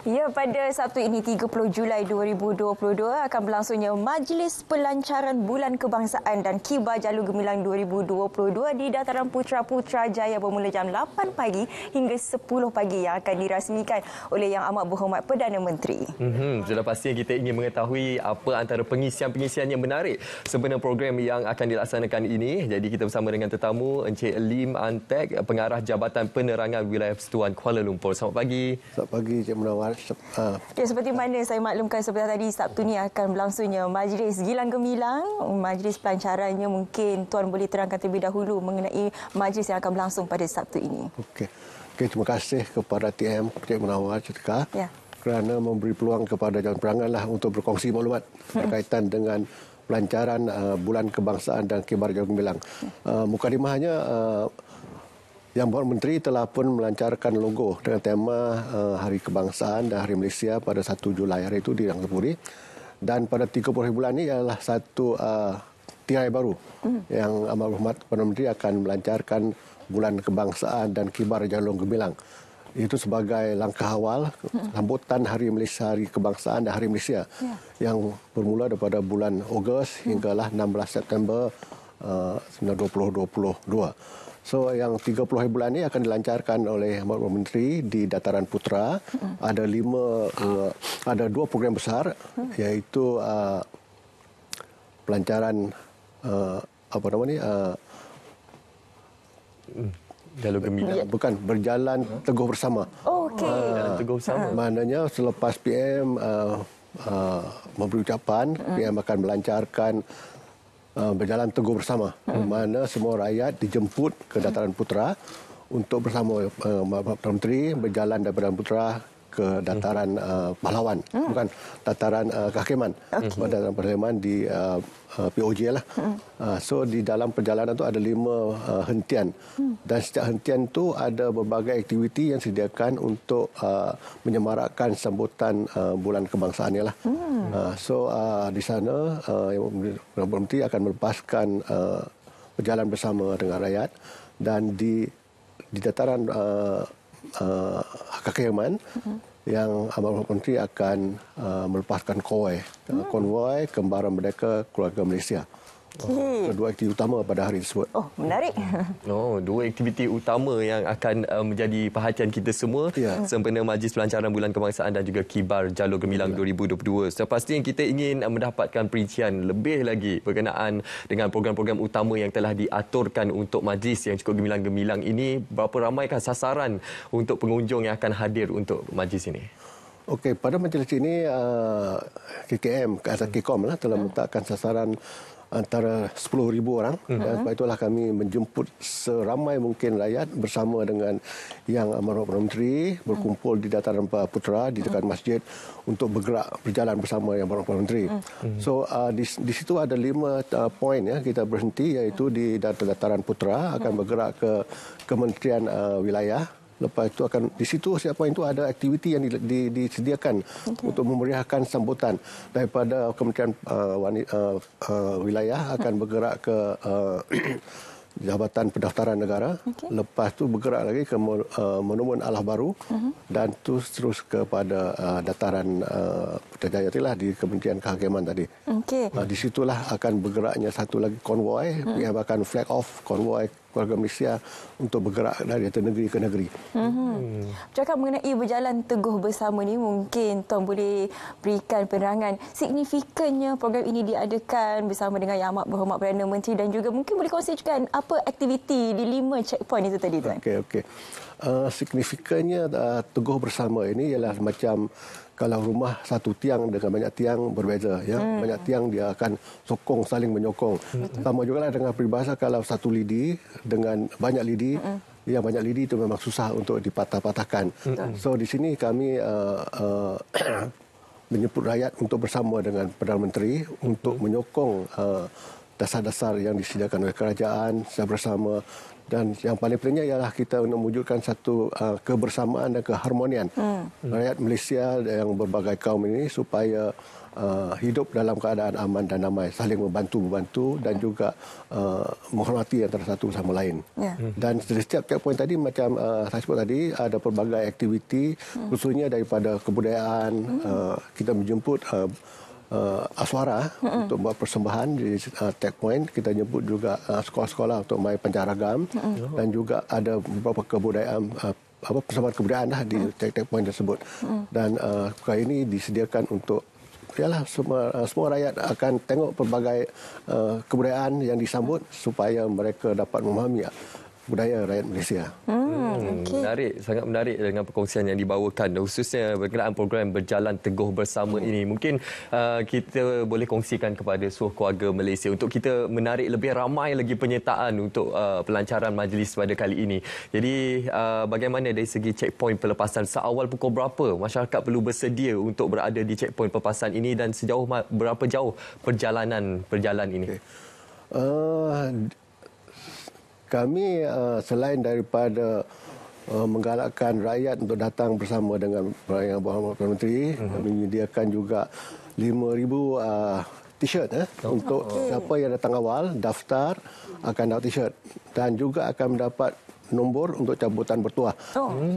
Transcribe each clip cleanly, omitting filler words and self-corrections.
Ya, pada Sabtu ini 30 Julai 2022 akan berlangsungnya Majlis Pelancaran Bulan Kebangsaan dan Kibar Jalur Gemilang 2022 di Dataran Putrajaya bermula jam 8 pagi hingga 10 pagi yang akan dirasmikan oleh Yang Amat Berhormat Perdana Menteri. Sudah pasti kita ingin mengetahui apa antara pengisian-pengisian yang menarik sebenarnya program yang akan dilaksanakan ini. Jadi kita bersama dengan tetamu Encik Lim Antek, Pengarah Jabatan Penerangan Wilayah Persekutuan Kuala Lumpur. Selamat pagi. Selamat pagi, Cik Munawar. Okay, seperti mana saya maklumkan seperti tadi, Sabtu ni akan berlangsungnya Majlis Gilang Gemilang. Majlis pelancarannya mungkin Tuan boleh terangkan terlebih dahulu mengenai majlis yang akan berlangsung pada Sabtu ini. Okey, terima kasih kepada TM Cik Munawar Cetka kerana memberi peluang kepada Jawatan Penerangan untuk berkongsi maklumat berkaitan dengan pelancaran Bulan Kebangsaan dan Kibar Jalur Gemilang. Mukadimahnya, Yang Berhormat Menteri telah pun melancarkan logo dengan tema Hari Kebangsaan dan Hari Malaysia pada 1 Julai hari itu di Rangkapuri. Dan pada 30 hari bulan ini adalah satu tirai baru yang Amat Berhormat Perdana Menteri akan melancarkan Bulan Kebangsaan dan Kibar Jalur Gemilang. Itu sebagai langkah awal sambutan Hari Malaysia, Hari Kebangsaan dan Hari Malaysia yang bermula daripada bulan Ogos hinggalah 16 September 2022. So yang 30 hari bulan ini akan dilancarkan oleh Amat Berhormat Menteri di Dataran Putra. Ada dua program besar, iaitu pelancaran Jalur Gemilang. Bukan, berjalan teguh bersama. Berjalan teguh bersama. Maknanya selepas PM memberi ucapan, PM akan melancarkan berjalan teguh bersama, mana semua rakyat dijemput ke Dataran Putra untuk bersama Perdana Menteri berjalan daripada Putra ke Dataran Pahlawan, bukan Dataran Kehakiman, Dataran Parlimen di POJ lah. So di dalam perjalanan tu ada 5 hentian, dan setiap hentian tu ada berbagai aktiviti yang disediakan untuk menyemarakkan sambutan Bulan Kebangsaan ni lah. So di sana Perdana Menteri akan melepaskan berjalan bersama dengan rakyat, dan di Dataran Kehakiman yang Amat Berhormat Menteri akan melepaskan konvoi Kembara Merdeka Keluarga Malaysia. Kedua aktiviti utama pada hari tersebut. Oh, menarik. Dua aktiviti utama yang akan menjadi perhatian kita semua sempena Majlis Pelancaran Bulan Kebangsaan dan juga Kibar Jalur Gemilang 2022. Sepastinya kita ingin mendapatkan perincian lebih lagi berkenaan dengan program-program utama yang telah diaturkan untuk majlis yang cukup gemilang-gemilang ini. Berapa ramaikah sasaran untuk pengunjung yang akan hadir untuk majlis ini? Okey, pada majlis ini KKM, KIKOM telah meletakkan sasaran antara 10,000 orang, dan sebab itulah kami menjemput seramai mungkin rakyat bersama dengan Yang Amat Berhormat Menteri berkumpul di Dataran Putra di dekat masjid untuk berjalan bersama Yang Berhormat Menteri. So di situ ada 5 poin kita berhenti, iaitu di Dataran Putra akan bergerak ke Kementerian Wilayah. Lepas itu akan di situ setiap poin itu ada aktiviti yang disediakan untuk memeriahkan sambutan. Daripada Kementerian Wilayah akan bergerak ke Jabatan Pendaftaran Negara. Lepas tu bergerak lagi ke Monumen Allah Baru, dan terus kepada Dataran Putrajaya itulah di Kementerian Kehakiman tadi. Di situlah akan bergeraknya satu lagi konvoi yang akan flag off konvoi Keluarga Malaysia untuk bergerak dari negeri ke negeri. Cakap mengenai berjalan teguh bersama ni, mungkin Tuan boleh berikan penerangan signifikannya program ini diadakan bersama dengan Yang Amat Berhormat Perdana Menteri, dan juga mungkin boleh kongsikan apa aktiviti di 5 checkpoint itu tadi, Tuan. Okey. Signifikannya teguh bersama ini ialah macam kalau rumah satu tiang dengan banyak tiang berbeza, banyak tiang dia akan saling menyokong. Sama juga lah dengan peribahasa, kalau satu lidi dengan banyak lidi, yang banyak lidi itu memang susah untuk dipatah-patahkan. So di sini kami menjemput rakyat untuk bersama dengan Perdana Menteri untuk menyokong dasar-dasar yang disediakan oleh kerajaan secara bersama. Dan yang paling pentingnya ialah kita nak mewujudkan satu kebersamaan dan keharmonian rakyat Malaysia yang berbagai kaum ini supaya hidup dalam keadaan aman dan damai, saling membantu dan juga menghormati antara satu sama lain. Dan setiap checkpoint tadi macam saya sebut tadi ada pelbagai aktiviti khususnya daripada kebudayaan. Kita menjemput Aswara untuk buat persembahan di checkpoint. Kita jemput juga sekolah-sekolah untuk main pancaragam dan juga ada beberapa kebudayaan persembahan kebudayaan di checkpoint tersebut. Dan kali ini disediakan untuk semua rakyat akan tengok pelbagai kebudayaan yang disambut supaya mereka dapat memahami budaya rakyat Malaysia. Menarik, sangat menarik dengan perkongsian yang dibawakan, khususnya berkenaan program Berjalan Teguh Bersama ini. Mungkin kita boleh kongsikan kepada seluruh keluarga Malaysia untuk kita menarik lebih ramai lagi penyertaan untuk pelancaran majlis pada kali ini. Jadi bagaimana dari segi checkpoint pelepasan, seawal pukul berapa masyarakat perlu bersedia untuk berada di checkpoint pelepasan ini dan sejauh berapa jauh perjalanan ini? Kami selain daripada menggalakkan rakyat untuk datang bersama dengan Yang Berhormat Perdana Menteri, kami menyediakan juga 5,000 t-shirt untuk siapa yang datang awal, daftar akan dapat t-shirt dan juga akan mendapat nombor untuk cabutan bertuah.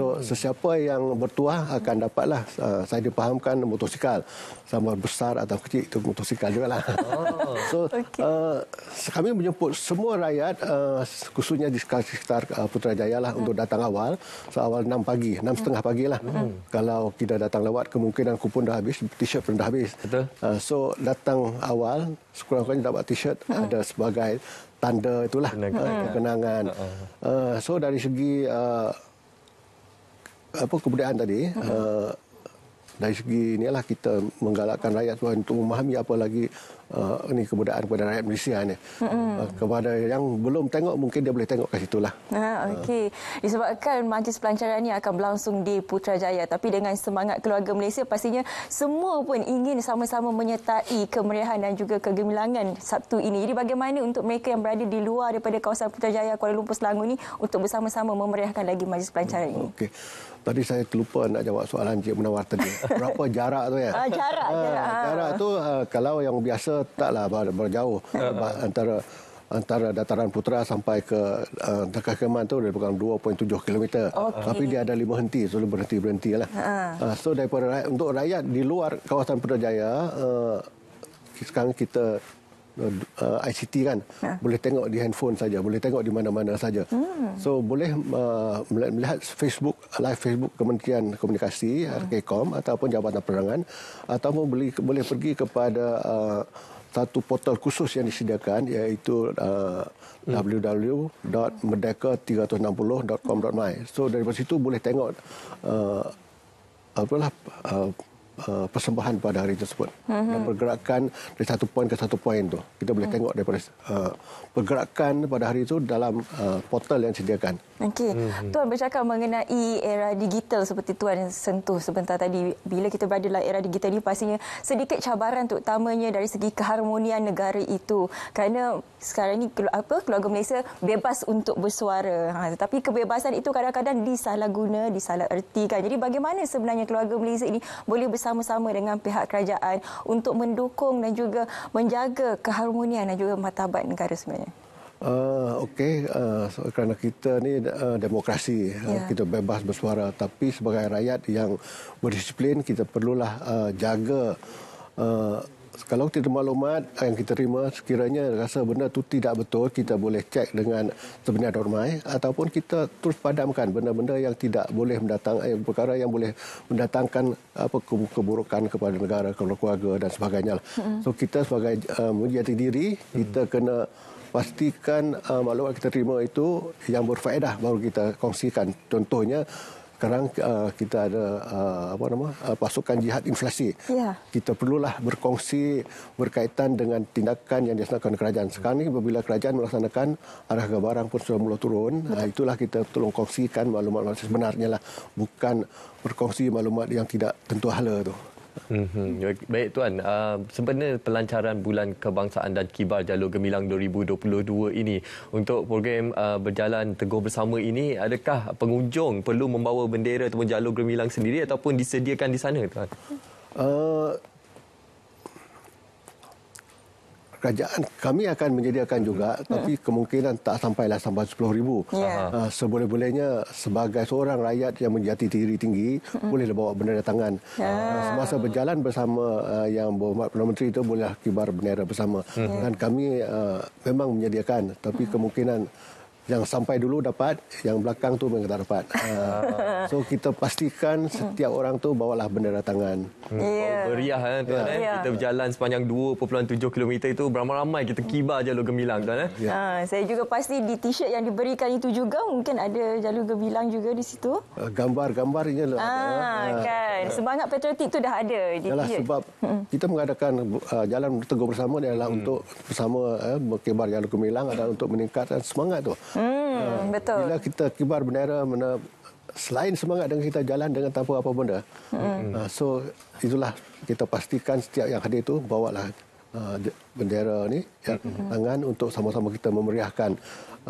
So sesiapa yang bertuah akan dapatlah, saya dipahamkan, motosikal. Sama besar atau kecil itu motosikal juga lah. So kami menjemput semua rakyat khususnya di sekitar Putrajaya lah untuk datang awal. Seawal 6 pagi, 6.30 pagi lah. Kalau kita datang lewat kemungkinan kupon dah habis, t-shirt pun dah habis. Betul. So datang awal sekurang-kurangnya dapat t-shirt ada sebagai tanda itulah kenangan. So dari segi kebudayaan tadi, dari segi inilah kita menggalakkan rakyat untuk memahami apa lagi ini kebudayaan kepada rakyat Malaysia ni. Kepada yang belum tengok mungkin dia boleh tengok kat situlah. Okey. Disebabkan majlis pelancaran ini akan berlangsung di Putrajaya, tapi dengan semangat keluarga Malaysia pastinya semua pun ingin sama-sama menyertai kemeriahan dan juga kegemilangan Sabtu ini. Jadi bagaimana untuk mereka yang berada di luar daripada kawasan Putrajaya, Kuala Lumpur, Selangor ini untuk bersama-sama memeriahkan lagi majlis pelancaran ini? Okey. Tadi saya terlupa nak jawab soalan Cik Munawar tadi. Berapa jarak tu ya? Jarak tu kalau yang biasa taklah berjauh. Antara dataran Putra sampai ke Dekat Keman tu lebih kurang 2.7 km. Tapi dia ada 5 henti, so berhenti lah. So daripada untuk rakyat di luar kawasan Putrajaya, sekarang kita ICT kan, boleh tengok di handphone saja, boleh tengok di mana-mana saja. So boleh melihat live Facebook Kementerian Komunikasi RKKOM ataupun Jabatan Penerangan, ataupun boleh pergi kepada satu portal khusus yang disediakan, iaitu www.merdeka360.com.my. So daripada situ boleh tengok persembahan pada hari tersebut dan pergerakan dari satu poin ke satu poin tu. Kita boleh tengok daripada pergerakan pada hari itu dalam portal yang disediakan. Okey. Tuan bercakap mengenai era digital seperti Tuan sentuh sebentar tadi. Bila kita berada dalam era digital ini pastinya sedikit cabaran terutamanya dari segi keharmonian negara itu. Kerana sekarang ini keluarga Malaysia bebas untuk bersuara. Tetapi kebebasan itu kadang-kadang disalahguna, disalahertikan. Jadi bagaimana sebenarnya keluarga Malaysia ini boleh bersama-sama dengan pihak kerajaan untuk mendukung dan juga menjaga keharmonian dan juga martabat negara sebenarnya? Okey, kerana kita ni demokrasi, kita bebas bersuara, tapi sebagai rakyat yang berdisiplin kita perlulah jaga. Kalau kita maklumat yang kita terima sekiranya rasa benda itu tidak betul, kita boleh cek dengan sebenar dormai, ataupun kita terus padamkan benda-benda yang tidak boleh perkara yang boleh mendatangkan keburukan kepada negara, keluarga dan sebagainya. So kita sebagai menjadi diri, kita kena pastikan maklumat kita terima itu yang berfaedah baru kita kongsikan. Contohnya sekarang kita ada pasukan jihad inflasi. Kita perlulah berkongsi berkaitan dengan tindakan yang dilaksanakan kerajaan. Sekarang ini apabila kerajaan melaksanakan harga barang pun sudah mula turun, itulah kita tolong kongsikan maklumat sebenarnya lah, bukan berkongsi maklumat yang tidak tentu hala tu. Baik Tuan, sebenarnya pelancaran Bulan Kebangsaan dan Kibar Jalur Gemilang 2022 ini untuk program berjalan Teguh Bersama ini, adakah pengunjung perlu membawa bendera ataupun jalur gemilang sendiri ataupun disediakan di sana Tuan? Kerajaan kami akan menyediakan juga, tapi kemungkinan tak sampailah sampai 10,000. Seboleh-bolehnya sebagai seorang rakyat yang menjati diri tinggi, bolehlah bawa bendera tangan. Semasa berjalan bersama yang berhormat Perdana Menteri itu bolehlah kibar bendera bersama. Dan kami memang menyediakan, tapi kemungkinan yang sampai dulu dapat, yang belakang tu memang tak dapat. So kita pastikan setiap orang tu bawalah bendera tangan. Beriah Tuan. Kita berjalan sepanjang 2.7 km itu beramai-ramai kita kibar jalur gemilang Tuan. Saya juga pasti di t-shirt yang diberikan itu juga mungkin ada jalur gemilang juga di situ. Gambar-gambarnya kan. Semangat patriotik tu dah ada di t-shirt. Sebab kita mengadakan jalan Teguh Bersama adalah untuk bersama berkibar jalur gemilang, adalah untuk meningkatkan semangat tu. Betul. Bila kita kibar bendera, selain semangat dengan kita jalan dengan tanpa apa benda. So itulah kita pastikan setiap yang hadir itu bawalah bendera ni tangan untuk sama-sama kita memeriahkan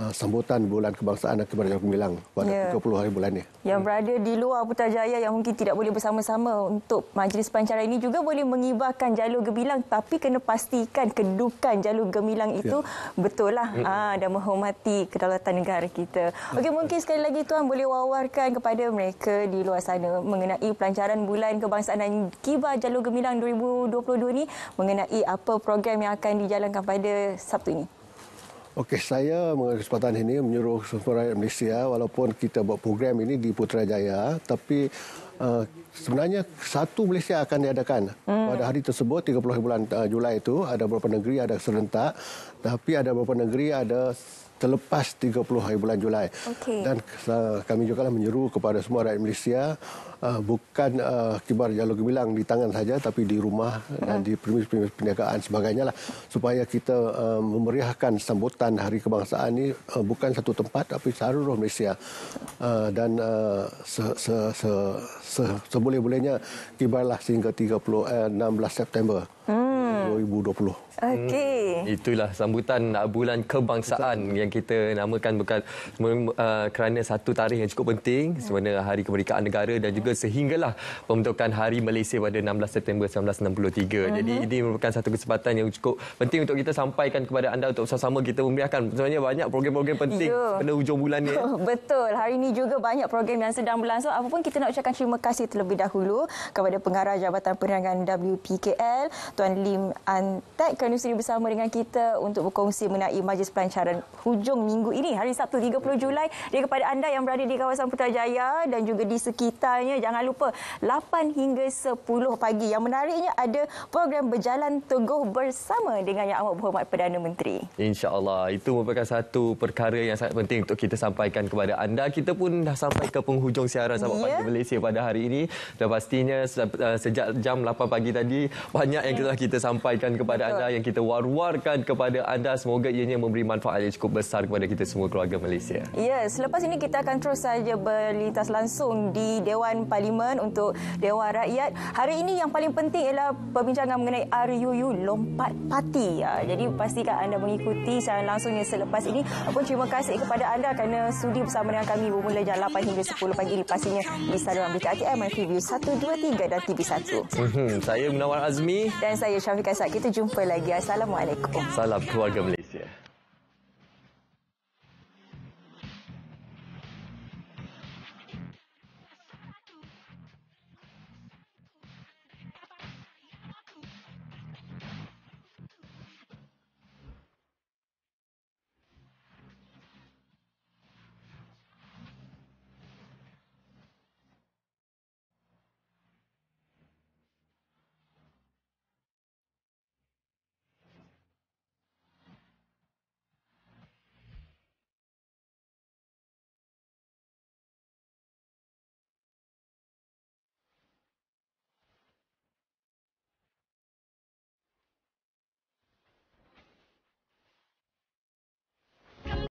sambutan Bulan Kebangsaan dan Kibar Jalur Gemilang pada 30 hari bulan ni. Yang berada di luar Putrajaya yang mungkin tidak boleh bersama-sama untuk majlis pelancaran ini juga boleh mengibarkan jalur gemilang, tapi kena pastikan kedudukan jalur gemilang itu betul lah dan menghormati kedaulatan negara kita. Okey, mungkin sekali lagi Tuan boleh wawarkan kepada mereka di luar sana mengenai pelancaran Bulan Kebangsaan dan Kibar Jalur Gemilang 2022 ni, mengenai apa program yang akan dijalankan pada Sabtu ini. Okey, saya mengambil kesempatan ini menyuruh semua rakyat Malaysia, walaupun kita buat program ini di Putrajaya, tapi sebenarnya satu Malaysia akan diadakan. Pada hari tersebut, 30 bulan Julai itu, ada beberapa negeri ada serentak, tapi ada beberapa negeri ada terlepas 30 hari bulan Julai. Dan kami juga menyeru kepada semua rakyat Malaysia, bukan kibar jalur gemilang di tangan saja, tapi di rumah dan di premis-premis perniagaan sebagainya lah, supaya kita memeriahkan sambutan Hari Kebangsaan ini bukan satu tempat tapi seluruh Malaysia. Dan seboleh-bolehnya kibarlah sehingga 16 September 2020. Okey. Itulah sambutan Bulan Kebangsaan yang kita namakan bukan kerana satu tarikh yang cukup penting, sebenarnya Hari Kemerdekaan Negara dan juga sehinggalah pembentukan Hari Malaysia pada 16 September 1963. Jadi ini merupakan satu kesempatan yang cukup penting untuk kita sampaikan kepada anda untuk sama-sama kita memeriahkan. Sebenarnya banyak program-program penting pada hujung bulan ni. Betul. Hari ini juga banyak program yang sedang berlangsung. Apapun kita nak ucapkan terima kasih terlebih dahulu kepada Pengarah Jabatan Penerangan WPKL Tuan Lim Antek kerana sudi bersama dengan kita untuk berkongsi mengenai majlis pelancaran hujung minggu ini, hari Sabtu 30 Julai. Dan kepada anda yang berada di kawasan Putrajaya dan juga di sekitarnya, jangan lupa 8 hingga 10 pagi. Yang menariknya ada program berjalan Teguh Bersama dengan Yang Amat Berhormat Perdana Menteri. InsyaAllah. Itu merupakan satu perkara yang sangat penting untuk kita sampaikan kepada anda. Kita pun dah sampai ke penghujung siaran Sahabat Pagi Malaysia pada hari ini. Dan pastinya sejak jam 8 pagi tadi, banyak yang telah kita sampaikan kepada anda, yang kita war-warkan kepada anda. Semoga ianya memberi manfaat yang cukup besar kepada kita semua keluarga Malaysia. Ya, selepas ini kita akan terus saja berlintas langsung di Dewan Parlimen untuk Dewan Rakyat. Hari ini yang paling penting ialah perbincangan mengenai RUU Lompat Parti. Jadi pastikan anda mengikuti siaran langsungnya selepas ini. Apun terima kasih kepada anda kerana sudi bersama dengan kami bermula jam 8 hingga 10 pagi ini, pastinya di saluran berita ATM, MyTV 123 dan TV1. Saya Munawar Azmi dan saya Syafiqah Said. Kita jumpa lagi. Assalamualaikum. Salam keluarga Malaysia.